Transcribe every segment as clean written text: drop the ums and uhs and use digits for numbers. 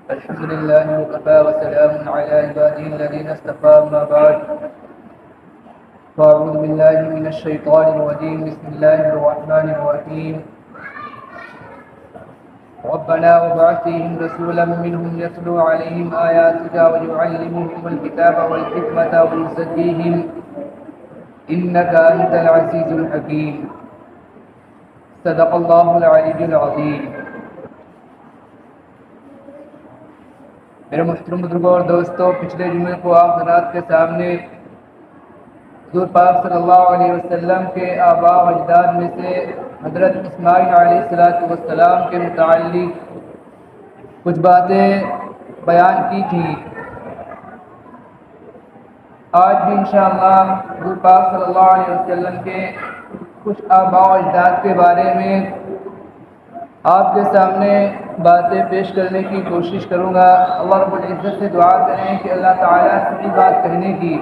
الحمد لله وكفى وسلام على عباده الذين اصطفى أما بعد فأعوذ بالله من الشيطان الرجيم بسم الله الرحمن الرحيم ربنا وابعث فيهم رسولا منهم يتلو عليهم آياتك ويعلمهم الكتاب والحكمة ويزكيهم إنك أنت العزيز الحكيم صدق الله العلي العظيم. میرے محترم بزرگوں اور دوستوں، پچھلے جمعے کو آپ حضرات کے سامنے حضور پاک صلی اللہ علیہ وسلم کے آباء و اجداد میں سے حضرت اسماعیل علیہ السلام کے متعلق کچھ باتیں بیان کی تھی. آج بھی انشاءاللہ حضور پاک صلی اللہ علیہ وسلم کے کچھ آباء و اجداد کے بارے میں آپ کے سامنے باتیں پیش کرنے کی کوشش کروں گا. اللہ رب العزت سے دعا کریں کہ اللہ تعالیٰ صحیح بات کہنے کی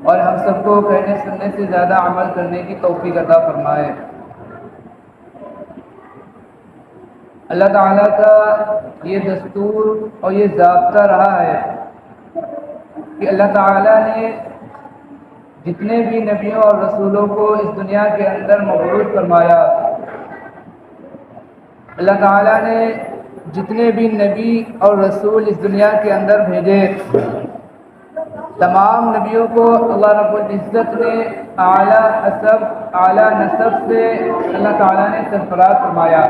اور ہم سب کو کہنے سننے سے زیادہ عمل کرنے کی توفیق عطا فرمائے. اللہ تعالیٰ کا یہ دستور اور یہ ضابطہ رہا ہے کہ اللہ تعالیٰ نے جتنے بھی نبیوں اور رسولوں کو اس دنیا کے اندر مبعوث فرمایا، اللہ تعالیٰ نے جتنے بھی نبی اور رسول اس دنیا کے اندر بھیجے، تمام نبیوں کو اللہ رب العزت نے اعلیٰ حسب اعلیٰ نسب سے اللہ تعالیٰ نے سرفراز فرمایا.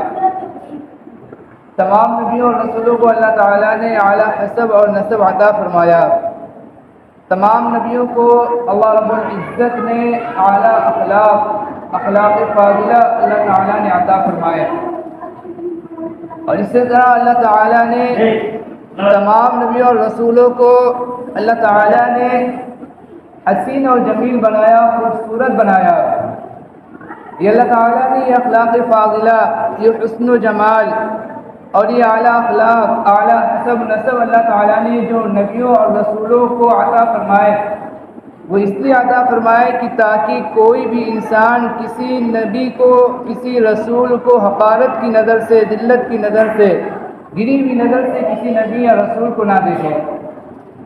تمام نبیوں اور رسولوں کو اللہ تعالیٰ نے اعلیٰ حسب اور نسب عطا فرمایا. تمام نبیوں کو اللہ رب العزت نے اعلیٰ اخلاق فاضلہ اللہ تعالیٰ نے عطا فرمایا. اور اسی طرح اللہ تعالیٰ نے تمام نبیوں اور رسولوں کو اللہ تعالیٰ نے حسین اور جمیل بنایا، خوبصورت بنایا. یہ اللہ تعالیٰ نے یہ اخلاق فاضلہ، یہ حسن و جمال اور یہ اعلیٰ اخلاق، اعلیٰ حسب نسب اللہ تعالیٰ نے جو نبیوں اور رسولوں کو عطا فرمائے، وہ اس لیے عطا فرمائے کہ تاکہ کوئی بھی انسان کسی نبی کو، کسی رسول کو حقارت کی نظر سے، ذلت کی نظر سے، گری ہوئی نظر سے کسی نبی یا رسول کو نہ دیکھے.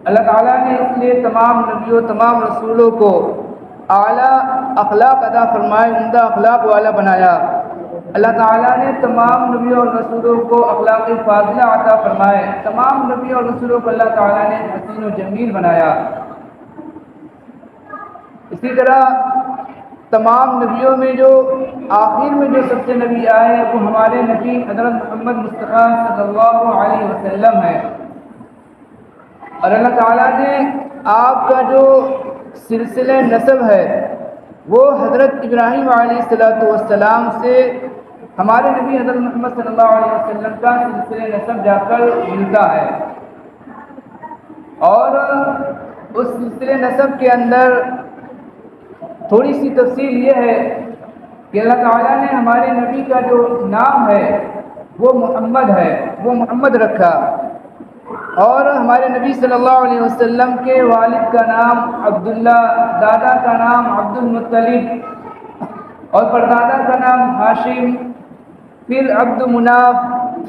اللہ تعالیٰ نے اس لیے تمام نبیوں، تمام رسولوں کو اعلیٰ اخلاق عطا فرمائے، عمدہ اخلاق والا بنایا. اللہ تعالیٰ نے تمام نبیوں اور رسولوں کو اخلاق فاضلہ عطا فرمائے. تمام نبیوں اور رسولوں کو اللہ تعالیٰ نے حسین و جمیل بنایا. اسی طرح تمام نبیوں میں جو آخر میں جو سب سے نبی آئے وہ ہمارے نبی حضرت محمد مصطفیٰ صلی اللہ علیہ وسلم ہے. اور اللہ تعالیٰ نے آپ کا جو سلسلہ نسب ہے وہ حضرت ابراہیم علیہ السلام سے ہمارے نبی حضرت محمد صلی اللہ علیہ وسلم کا سلسلہ نسب جا کر ملتا ہے. اور اس سلسلہ نسب کے اندر تھوڑی سی تفصیل یہ ہے کہ اللہ تعالیٰ نے ہمارے نبی کا جو نام ہے وہ محمد ہے، وہ محمد رکھا. اور ہمارے نبی صلی اللہ علیہ وسلم کے والد کا نام عبداللہ، دادا کا نام عبد المطلب اور پردادا کا نام ہاشم، پھر عبد مناف،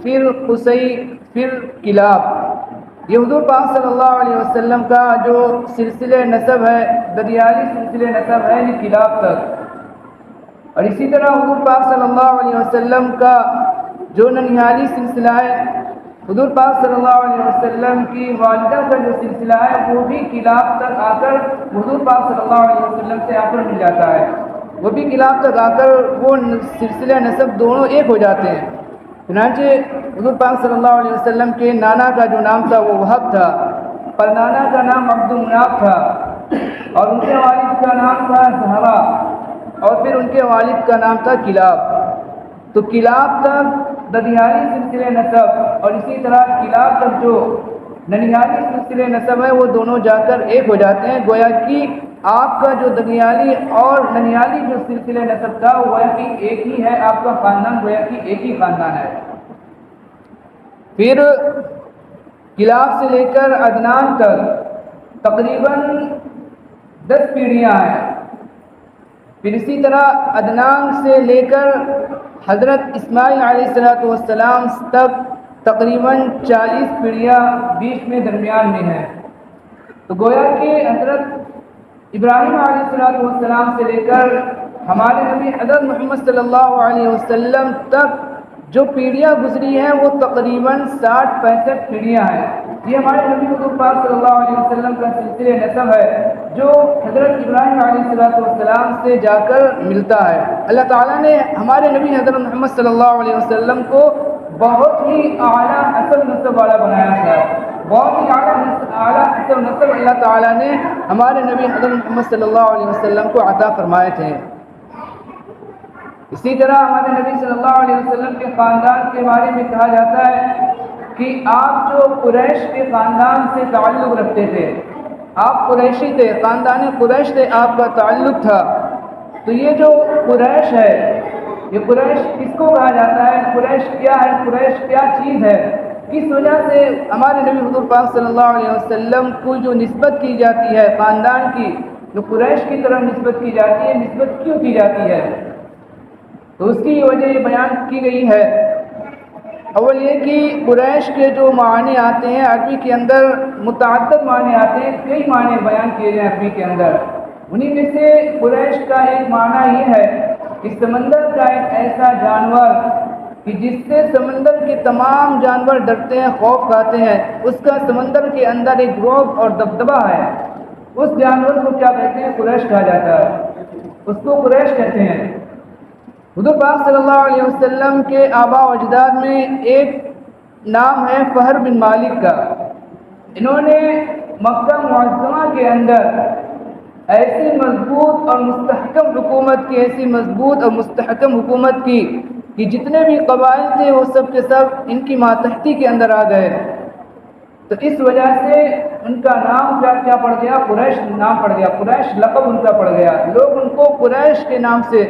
پھر قصی، پھر کلاب. یہ حضور پاک صلی اللہ علیہ وسلم کا جو سلسلہ نسب ہے، دریائی سلسلہ نسب ہے یہ کلاب تک. اور اسی طرح حضور پاک صلی اللہ علیہ وسلم کا جو ننیالی سلسلہ ہے، حضور پاک صلی اللہ علیہ وسلم کی والدہ کا جو سلسلہ ہے وہ بھی کلاب تک آ کر حضور پاک صلی اللہ علیہ وسلم سے آ کر مل جاتا ہے. وہ بھی کلاب تک آ کر وہ سلسلہ نسب دونوں ایک ہو جاتے ہیں. چنانچہ حضور پاک صلی اللہ علیہ وسلم کے نانا کا جو نام تھا وہ وہب تھا، پر نانا کا نام عبد مناف تھا، اور ان کے والد کا نام تھا زہرا، اور پھر ان کے والد کا نام تھا کلاب. تو کلاب تک ددیالی سلسلہ نسب اور اسی طرح کلاب تک جو ننیالی سلسلہ نسب ہے وہ دونوں جا کر ایک ہو جاتے ہیں. گویا کہ آپ کا جو دنیالی اور ننیالی جو سلسلہ نسب تھا وہ گویا کہ ایک ہی ہے، آپ کا خاندان گویا کہ ایک ہی خاندان ہے. پھر کلاب سے لے کر عدنان تک تقریباً 10 پیڑھیاں ہیں. پھر اسی طرح عدنان سے لے کر حضرت اسماعیل علیہ السلام تک تقریباً 40 پیڑھیاں بیچ میں درمیان میں ہیں. تو گویا کہ حضرت ابراہیم علیہ السلام سے لے کر ہمارے نبی حضرت محمد صلی اللہ علیہ وسلم تک جو پیڑھیاں گزری ہیں وہ تقریباً 60-65 پیڑھیاں ہیں. یہ ہمارے نبی حضور پاک صلی اللہ علیہ وسلم کا سلسلہ نسب ہے جو حضرت ابراہیم علیہ السلام سے جا کر ملتا ہے. اللہ تعالیٰ نے ہمارے نبی حضرت محمد صلی اللہ علیہ وسلم کو بہت ہی اعلیٰ اصل نسب والا بنایا تھا. بہت ہی اعلیٰ اصل نسب اللہ تعالیٰ نے ہمارے نبی حضرت محمد صلی اللہ علیہ وسلم کو عطا فرمائے تھے. اسی طرح ہمارے نبی صلی اللہ علیہ وسلم کے خاندان کے بارے میں کہا جاتا ہے کہ آپ جو قریش کے خاندان سے تعلق رکھتے تھے، آپ قریشی تھے، خاندان قریش سے آپ کا تعلق تھا. تو یہ جو قریش ہے، یہ قریش کس کو کہا جاتا ہے؟ قریش کیا ہے؟ قریش کیا چیز ہے؟ کس وجہ سے ہمارے نبی حضور پاک صلی اللہ علیہ وسلم کو جو نسبت کی جاتی ہے خاندان کی، جو قریش کی طرف نسبت کی جاتی ہے، نسبت کیوں کی جاتی ہے؟ تو اس کی وجہ یہ بیان کی گئی ہے. اول یہ کہ قریش کے جو معنی آتے ہیں عربی کے اندر متعدد معنی آتے ہیں، کئی معنی بیان کیے گئے عربی کے اندر. انہی میں سے قریش کا ایک معنی یہ ہے کہ سمندر کا ایک ایسا جانور کہ جس سے سمندر کے تمام جانور ڈرتے ہیں، خوف کھاتے ہیں، اس کا سمندر کے اندر ایک رعب اور دبدبہ ہے. اس جانور کو کیا کہتے ہیں؟ قریش کہا جاتا ہے، اس کو قریش کہتے ہیں. حضور پاک صلی اللہ علیہ وسلم کے آباء و اجداد میں ایک نام ہے فہر بن مالک کا. انہوں نے مکہ معظمہ کے اندر ایسی مضبوط اور مستحکم حکومت کی، ایسی مضبوط اور مستحکم حکومت کی کہ جتنے بھی قبائل تھے وہ سب کے سب ان کی ماتحتی کے اندر آ گئے. تو اس وجہ سے ان کا نام کیا پڑ گیا؟ قریش نام پڑ گیا، قریش لقب ان کا پڑ گیا. لوگ ان کو قریش کے نام سے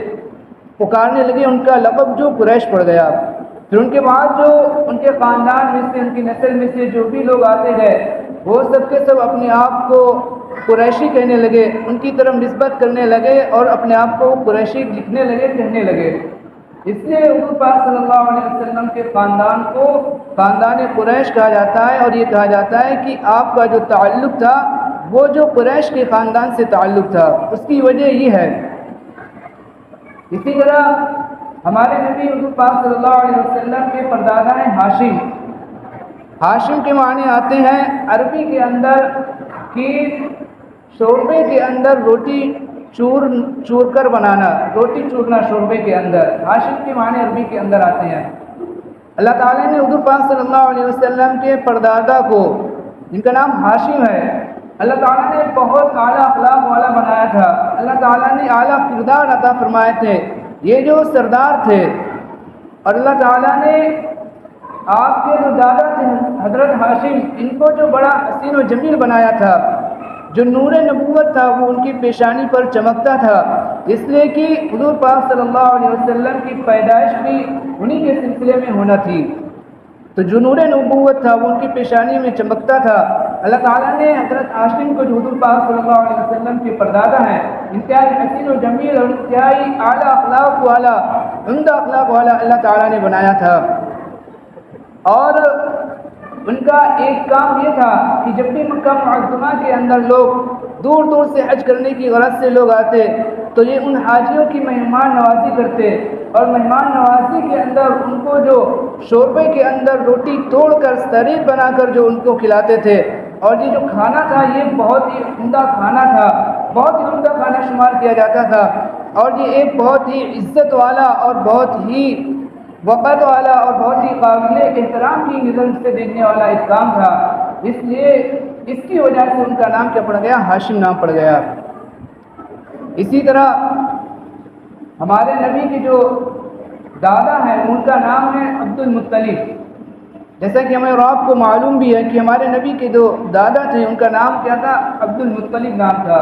پکارنے لگے، ان کا لقب جو قریش پڑ گیا. پھر ان کے بعد جو ان کے خاندان میں سے، ان کی نسل میں سے جو بھی لوگ آتے گئے وہ سب کے سب اپنے آپ کو قریشی کہنے لگے، ان کی طرف نسبت کرنے لگے اور اپنے آپ کو قریشی لکھنے لگے، کہنے لگے. اس لیے حضور پاک صلی اللہ علیہ وسلم کے خاندان کو خاندان قریش کہا جاتا ہے. اور یہ کہا جاتا ہے کہ آپ کا جو تعلق تھا وہ جو قریش کے خاندان سے تعلق تھا، اس کی وجہ یہ ہے. اسی طرح ہمارے نبی حضور پاک صلی اللہ علیہ وسلم کے پردادا ہیں ہاشم. ہاشم کے معنی آتے ہیں عربی کے اندر کہ شوربے کے اندر روٹی چور کر بنانا، روٹی چورنا شوربے کے اندر. ہاشم کے معنی عربی کے اندر آتے ہیں. اللہ تعالیٰ نے حضور پاک صلی اللہ علیہ وسلم کے پردادا کو، جن کا نام ہاشم ہے، اللہ تعالیٰ نے بہت اعلیٰ اخلاق والا بنایا تھا. اللہ تعالیٰ نے اعلیٰ کردار عطا فرمائے تھے. یہ جو سردار تھے اور اللہ تعالیٰ نے آپ کے جو دادا تھے حضرت ہاشم، ان کو جو بڑا حسین و جمیل بنایا تھا، جو نور نبوت تھا وہ ان کی پیشانی پر چمکتا تھا. اس لیے کہ حضور پاک صلی اللہ علیہ وسلم کی پیدائش بھی انہی کے سلسلے میں ہونا تھی. تو جو نور نبوت تھا وہ ان کی پیشانی میں چمکتا تھا. اللہ تعالیٰ نے حضرت ہاشم کو جو حضور پاک صلی اللہ علیہ وسلم کے پردادا ہیں، انتہائی حسین و جمیل اور انتہائی اعلیٰ اخلاق والا، عمدہ اخلاق والا اللہ تعالیٰ نے بنایا تھا. اور ان کا ایک کام یہ تھا کہ جب بھی مکہ معظمہ کے اندر لوگ دور دور سے حج کرنے کی غرض سے لوگ آتے تو یہ ان حاجیوں کی مہمان نوازی کرتے، اور مہمان نوازی کے اندر ان کو جو شوربے کے اندر روٹی توڑ کر سرید بنا کر جو ان کو کھلاتے تھے. اور یہ جو کھانا تھا یہ بہت ہی عمدہ کھانا تھا، بہت ہی عمدہ کھانا شمار کیا جاتا تھا. اور یہ ایک بہت ہی عزت والا اور بہت ہی وقت والا اور بہت ہی قابل احترام کی نظر سے دیکھنے والا ایک کام تھا. اس لیے اس کی وجہ سے ان کا نام کیا پڑ گیا؟ ہاشم نام پڑ گیا. اسی طرح ہمارے نبی کے جو دادا ہیں ان کا نام ہے عبد المطلب. جیسا کہ ہمیں اور آپ کو معلوم بھی ہے کہ ہمارے نبی کے جو دادا تھے ان کا نام کیا تھا؟ عبد المطلب نام تھا.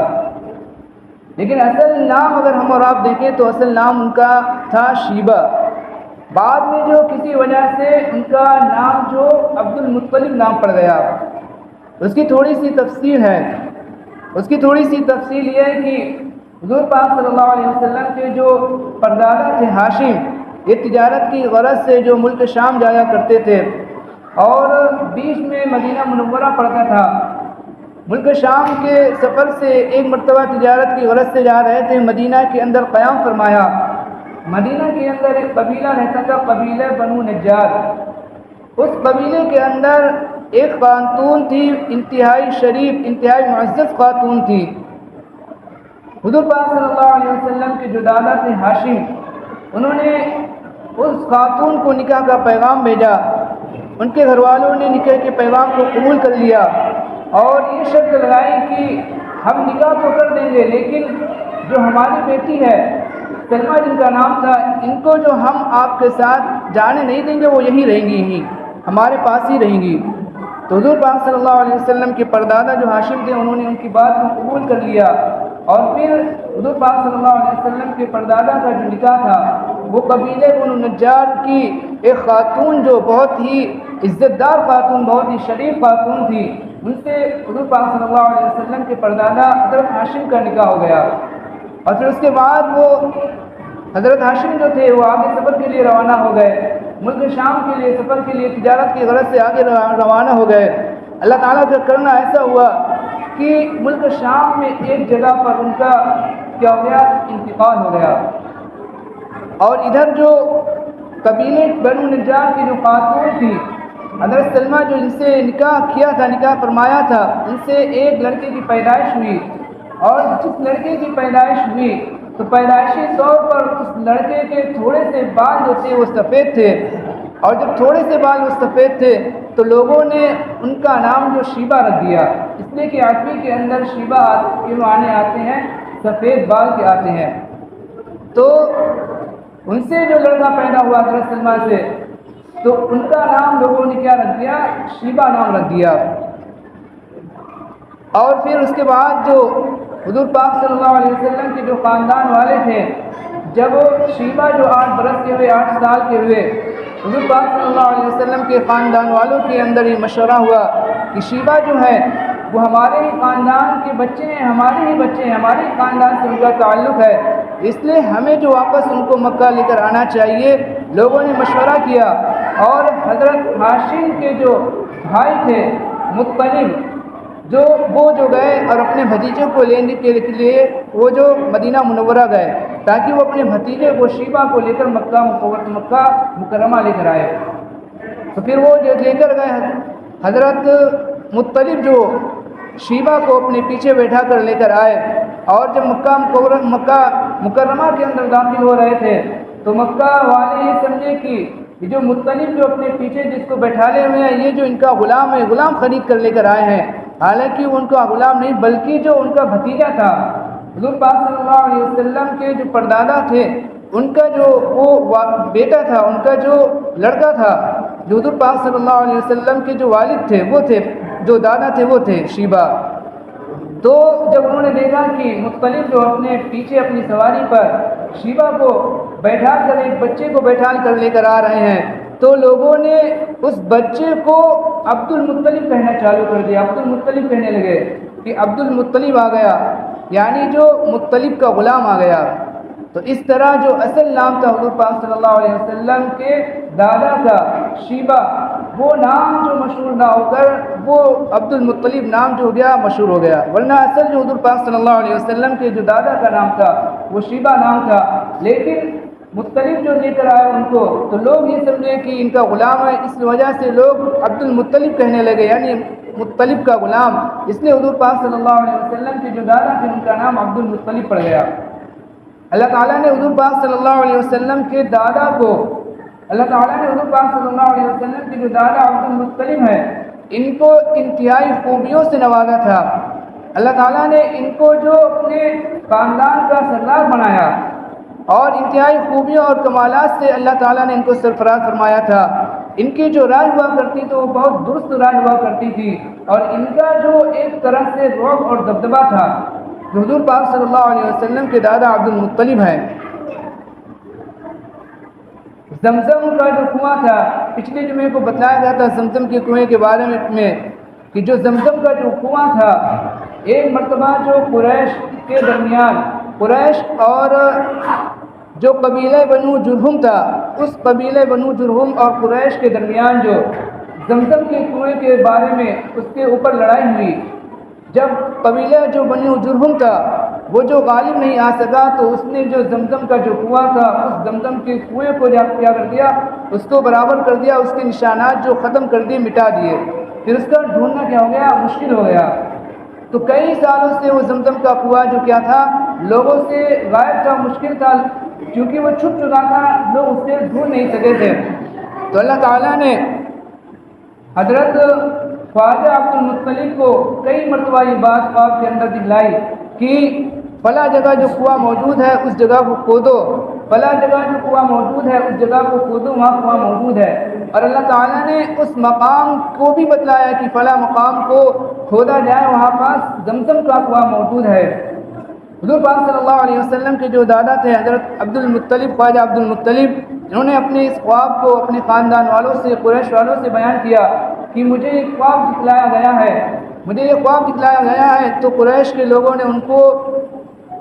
لیکن اصل نام اگر ہم اور آپ دیکھیں تو اصل نام ان کا تھا شیبہ. بعد میں جو کسی وجہ سے ان کا نام جو عبد المطلب نام پڑ گیا. اس کی تھوڑی سی تفصیل ہے. اس کی تھوڑی سی تفصیل یہ ہے کہ حضور پاک صلی اللہ علیہ وسلم کے جو پردادا تھے ہاشم، یہ تجارت کی غرض سے جو ملک شام جایا کرتے تھے. اور بیچ میں مدینہ منورہ پڑتا تھا۔ ملک شام کے سفر سے ایک مرتبہ تجارت کی غرض سے جا رہے تھے، مدینہ کے اندر قیام فرمایا۔ مدینہ کے اندر ایک قبیلہ رہتا تھا، قبیلہ بنو نجار۔ اس قبیلے کے اندر ایک خاتون تھی، انتہائی شریف، انتہائی معزز خاتون تھی۔ حضور پاک صلی اللہ علیہ وسلم کے جو دادا تھے ہاشم، انہوں نے اس خاتون کو نکاح کا پیغام بھیجا۔ ان کے گھر والوں نے نکاح کے پیغام کو قبول کر لیا اور یہ شرط لگائی کہ ہم نکاح تو کر دیں گے، لیکن جو ہماری بیٹی ہے سلمہ جن کا نام تھا، ان کو جو ہم آپ کے ساتھ جانے نہیں دیں گے، وہ یہیں رہیں گی، ہی ہمارے پاس ہی رہیں گی۔ تو حضور پاک صلی اللہ علیہ وسلم کے پردادا جو ہاشم تھے، انہوں نے ان کی بات کو قبول کر لیا اور پھر حضور پاک صلی اللہ علیہ وسلم کے پردادا کا جو نکاح تھا وہ قبیلے بنو نجار کی ایک خاتون جو بہت ہی عزت دار خاتون، بہت ہی شریف خاتون تھی، ان سے حضور پاک صلی اللہ علیہ وسلم کے پردادا حضرت ہاشم کا نکاح ہو گیا۔ اور پھر اس کے بعد وہ حضرت ہاشم جو تھے وہ آگے سفر کے لیے روانہ ہو گئے، ملک شام کے لیے سفر کے لیے تجارت کی غرض سے آگے روانہ ہو گئے۔ اللہ تعالیٰ کا کرنا ایسا ہوا کہ ملک شام میں ایک جگہ پر ان کا کیا ہو گیا، انتقال ہو گیا۔ اور ادھر جو قبیلے بنو نجار کی جو خاتون تھی حضرت سلمہ، جو ان سے نکاح کیا تھا، نکاح فرمایا تھا، ان سے ایک لڑکے کی پیدائش ہوئی، اور جس لڑکے کی پیدائش ہوئی تو پیدائشی طور پر اس لڑکے کے تھوڑے سے بال جو تھے وہ سفید تھے، اور جب تھوڑے سے بال وہ سفید تھے تو لوگوں نے ان کا نام جو شیبہ رکھ دیا، اس لیے کہ عربی کے اندر شیبہ کے معنی آتے ہیں سفید بال کے آتے ہیں۔ تو ان سے جو لڑکا پیدا ہوا حضرت سلمہ سے، تو ان کا نام لوگوں نے کیا رکھ دیا، شیبہ نام رکھ دیا۔ اور پھر اس کے بعد جو حضور پاک صلی اللہ علیہ وسلم کے جو خاندان والے تھے، جب شیبہ جو 8 برس کے ہوئے، 8 سال کے ہوئے، حضور پاک صلی اللہ علیہ وسلم کے خاندان والوں کے اندر یہ مشورہ ہوا کہ شیبہ جو ہے وہ ہمارے ہی خاندان کے بچے ہیں، ہمارے ہی بچے ہیں، ہمارے ہی خاندان سے ان کا تعلق ہے، اس لیے ہمیں جو واپس ان کو مکہ لے کر آنا چاہیے۔ لوگوں نے مشورہ کیا اور حضرت ہاشم کے جو بھائی تھے مطلب، وہ جو گئے اور اپنے بھتیجے کو لینے کے لیے وہ جو مدینہ منورہ گئے تاکہ وہ اپنے بھتیجے کو شیبہ کو لے کر مکہ مکرمہ لے کر آئے۔ تو پھر وہ جو لے کر گئے حضرت مطلب جو شیبہ کو اپنے پیچھے بیٹھا کر لے کر آئے، اور جب مکہ مکرمہ کے اندر داخل ہو رہے تھے تو مکہ والے یہ سمجھے کہ یہ جو مطلب جو اپنے پیچھے جس کو بیٹھالے ہوئے ہیں، یہ جو ان کا غلام ہے، غلام خرید کر لے کر آئے ہیں، حالانکہ وہ ان کا غلام نہیں بلکہ جو ان کا بھتیجا تھا۔ حضور پاک صلی اللہ علیہ وسلم کے جو پردادا تھے، ان کا جو وہ بیٹا تھا، ان کا جو لڑکا تھا، جو حضور پاک صلی اللہ علیہ وسلم کے جو والد تھے وہ تھے، جو دادا تھے وہ تھے شیبہ۔ تو جب انہوں نے دیکھا کہ مختلف جو اپنے پیچھے اپنی سواری پر شیبہ کو بیٹھا کر، ایک بچے کو بیٹھا کر لے کر آ رہے ہیں، تو لوگوں نے اس بچے کو عبد المطلب کہنا چالو کر دیا، عبد المطلب کہنے لگے کہ عبد المطلب آ گیا، یعنی جو مطلب کا غلام آ گیا۔ تو اس طرح جو اصل نام تھا حضور پاک صلی اللہ علیہ وسلم کے دادا کا شیبہ، وہ نام جو مشہور نہ ہو کر وہ عبد المطلب نام جو ہو گیا مشہور ہو گیا، ورنہ اصل جو حضور پاک صلی اللہ علیہ وسلم کے جو دادا کا نام تھا وہ شیبہ نام تھا، لیکن مطلب جو لے کر آئے ان کو تو لوگ یہ سمجھے کہ ان کا غلام ہے، اس وجہ سے لوگ عبد المطلب کہنے لگے، یعنی مطلب کا غلام، اس لیے حضور پاک صلی اللہ علیہ وسلم کے جو دادا تھے ان کا نام عبد المطلب پڑ گیا۔ اللہ تعالیٰ نے حضور پاک صلی اللہ علیہ وسلم کے دادا کو، اللہ تعالیٰ نے حضور پاک صلی اللہ علیہ وسلم کے جو دادا عبد المطلب ہیں، ان کو انتہائی خوبیوں سے نوازا تھا۔ اللہ تعالیٰ نے ان کو جو اپنے خاندان کا سردار بنایا اور انتہائی خوبیوں اور کمالات سے اللہ تعالیٰ نے ان کو سرفراز فرمایا تھا۔ ان کی جو رائے ہوا کرتی تو وہ بہت درست رائے ہوا کرتی تھی، اور ان کا جو ایک طرح سے رعب اور دبدبہ تھا، جو حضور پاک صلی اللہ علیہ وسلم کے دادا عبد المطلب ہیں۔ زمزم کا جو کنواں تھا، پچھلے جمعے کو بتلایا گیا تھا زمزم کے کنویں کے بارے میں کہ جو زمزم کا جو کنواں تھا، ایک مرتبہ جو قریش کے درمیان، قریش اور جو قبیلہ بنو جرہم تھا، اس قبیلہ بنو جرہم اور قریش کے درمیان جو زمزم کے کنویں کے بارے میں اس کے اوپر لڑائی ہوئی. جب قبیلہ جو بنی جرہم تھا وہ جو غالب نہیں آ سکا تو اس نے جو زمزم کا جو کنواں تھا اس زمزم کے کنویں کو کیا کر دیا, اس کو برابر کر دیا, اس کے نشانات جو ختم کر دیے, مٹا دیے. پھر اس کا ڈھونڈنا کیا ہو گیا, مشکل ہو گیا. تو کئی سالوں سے وہ زمزم کا کنواں جو کیا تھا, لوگوں سے غائب تھا, مشکل تھا, کیونکہ وہ چھپ چکا تھا, لوگ اس سے ڈھونڈ نہیں سکے تھے. تو اللہ تعالیٰ نے حضرت خواجہ عبد المطلب کو کئی مرتبہ یہ بات خواب کے اندر دکھلائی کہ فلاں جگہ جو کنواں موجود ہے اس جگہ کو کھودو, فلاں جگہ جو کنواں موجود ہے اس جگہ کو کھودو, وہاں کنواں موجود ہے. اور اللہ تعالیٰ نے اس مقام کو بھی بتلایا کہ فلاں مقام کو کھودا جائے, وہاں پاس زمزم کا کنواں موجود ہے. حضور پاک صلی اللہ علیہ وسلم کے جو دادا تھے حضرت عبد المطلب, خواجہ عبد المطلب, انہوں نے اپنے اس خواب کو اپنے خاندان والوں سے, قریش والوں سے بیان کیا کہ مجھے ایک خواب دکھلایا گیا ہے, مجھے یہ خواب دکھلایا گیا ہے. تو قریش کے لوگوں نے ان کو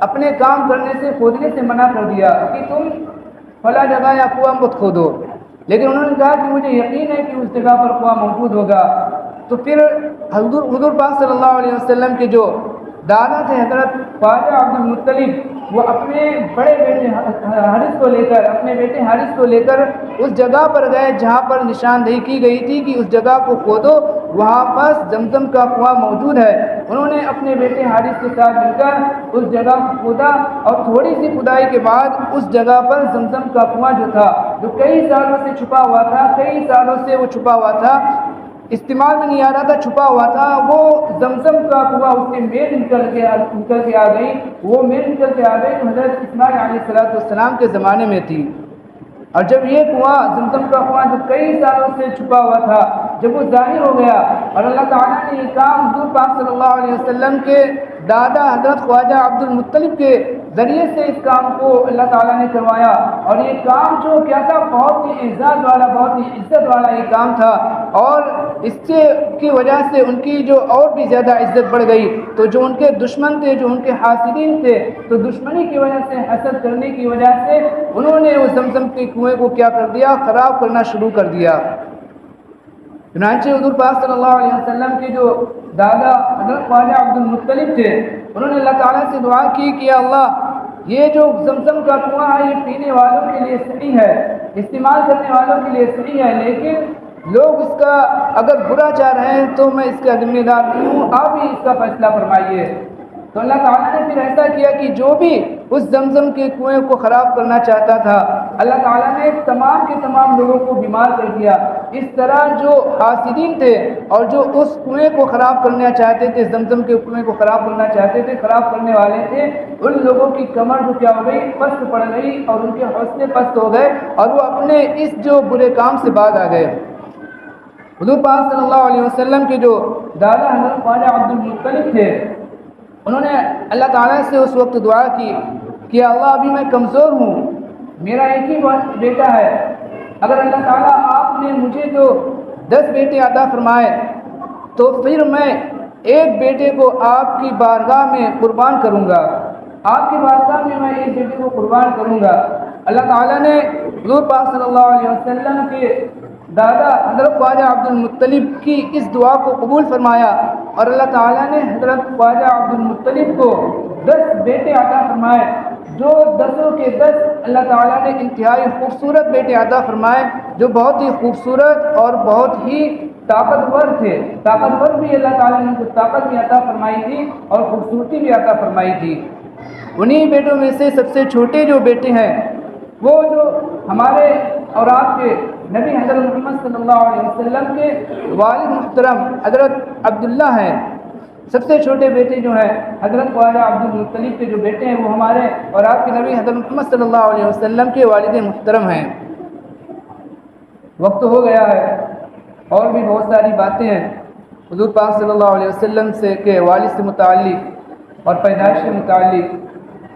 اپنے کام کرنے سے, کھودنے سے منع کر دیا کہ تم فلاں جگہ یا کنواں مت کھودو. لیکن انہوں نے کہا کہ مجھے یقین ہے کہ اس جگہ پر کنواں موجود ہوگا. تو پھر حضور پاک صلی اللہ علیہ وسلم کے جو دادا تھے حضرت خواجہ عبد المطلب, وہ اپنے بڑے بیٹے حارث کو لے کر, اپنے بیٹے حارث کو لے کر اس جگہ پر گئے جہاں پر نشاندہی کی گئی تھی کہ اس جگہ کو کھودو, وہاں پاس زمزم کا کنواں موجود ہے. انہوں نے اپنے بیٹے حارث کے ساتھ مل کر اس جگہ کو کھودا, اور تھوڑی سی کھدائی کے بعد اس جگہ پر زمزم کا کنواں جو تھا, جو کئی سالوں سے چھپا ہوا تھا, کئی سالوں سے وہ چھپا ہوا تھا, استعمال میں نہیں آ رہا تھا, چھپا ہوا تھا, وہ زمزم کا کنواں اس کے میل نکل کے آ گئی. وہ میل نکل کے آ گئی تو حضرت اسماعیل علیہ السلام کے زمانے میں تھی. اور جب یہ کنواں زمزم کا کنواں جو کئی سالوں سے چھپا ہوا تھا, جب وہ ظاہر ہو گیا اور اللہ تعالیٰ نے یہ کام حضور پاک صلی اللہ علیہ وسلم کے دادا حضرت خواجہ عبد المطلب کے ذریعے سے اس کام کو اللہ تعالیٰ نے کروایا. اور یہ کام جو کیا تھا, بہت ہی اعزاز والا, بہت ہی عزت والا یہ کام تھا, اور اس کی وجہ سے ان کی جو اور بھی زیادہ عزت بڑھ گئی. تو جو ان کے دشمن تھے, جو ان کے حاسدین تھے, تو دشمنی کی وجہ سے, حسد کرنے کی وجہ سے انہوں نے اس زمزم کے کنویں کو کیا کر دیا, خراب کرنا شروع کر دیا. چنانچہ حضور پاک صلی اللہ علیہ وسلم کے جو دادا حضرت خواجہ عبد المطلب تھے, انہوں نے اللہ تعالیٰ سے دعا کی کہ اللہ, یہ جو زمزم کا کنواں ہے یہ پینے والوں کے لیے صحیح ہے, استعمال کرنے والوں کے لیے صحیح ہے, لیکن لوگ اس کا اگر برا چاہ رہے ہیں تو میں اس کا ذمہ دار نہیں ہوں, آپ ہی اس کا فیصلہ فرمائیے. تو اللہ تعالیٰ نے پھر ایسا کیا کہ جو بھی اس زمزم کے کنویں کو خراب کرنا چاہتا تھا, اللہ تعالیٰ نے تمام کے تمام لوگوں کو بیمار کر دیا. اس طرح جو حاسدین تھے اور جو اس کنویں کو خراب کرنا چاہتے تھے, زمزم کے کنویں کو خراب کرنا چاہتے تھے, خراب کرنے والے تھے, ان لوگوں کی کمر جو کیا ہو گئی, پست پڑ گئی, اور ان کے حوصلے پست ہو گئے, اور وہ اپنے اس جو برے کام سے باز آ گئے. حضور پاک صلی اللہ علیہ وسلم کے جو دادا حضرت خواجہ عبد المطلب تھے, انہوں نے اللہ تعالیٰ سے اس وقت دعا کی کہ اللہ, ابھی میں کمزور ہوں, میرا ایک ہی بیٹا ہے, اگر اللہ تعالیٰ آپ نے مجھے جو 10 بیٹے عطا فرمائے تو پھر میں ایک بیٹے کو آپ کی بارگاہ میں قربان کروں گا, آپ کی بارگاہ میں ایک بیٹے کو قربان کروں گا. اللہ تعالیٰ نے حضور پاک صلی اللہ علیہ وسلم کے دادا حضرت خواجہ عبد المطلب کی اس دعا کو قبول فرمایا, اور اللہ تعالیٰ نے حضرت خواجہ عبد المطلب کو 10 بیٹے عطا فرمائے, جو 10 کے 10 اللہ تعالیٰ نے انتہائی خوبصورت بیٹے عطا فرمائے, جو بہت ہی خوبصورت اور بہت ہی طاقتور تھے. طاقتور بھی اللہ تعالیٰ نے کچھ طاقت بھی عطا فرمائی تھی اور خوبصورتی بھی عطا فرمائی تھی. انہی بیٹوں میں سے سب سے چھوٹے جو بیٹے ہیں, وہ جو ہمارے اور آپ کے نبی حضرت محمد صلی اللہ علیہ وسلم کے والد محترم حضرت عبداللہ ہیں. سب سے چھوٹے بیٹے جو ہیں حضرت خواجہ عبد المطلب کے جو بیٹے ہیں, وہ ہمارے اور آپ کے نبی حضرت محمد صلی اللہ علیہ وسلم کے والد محترم ہیں. وقت ہو گیا ہے, اور بھی بہت ساری باتیں ہیں حضور پاک صلی اللہ علیہ وسلم سے کے والد سے متعلق اور پیدائش سے متعلق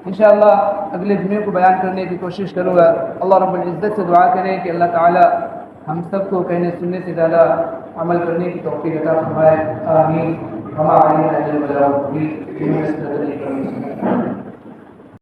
انشاءاللہ اگلے جمعے کو بیان کرنے کی کوشش کروں گا. اللہ رب العزت سے دعا کریں کہ اللہ تعالی ہم سب کو کہنے سننے سے زیادہ عمل کرنے کی توفیق عطا فرمائے. آمین. ہمارے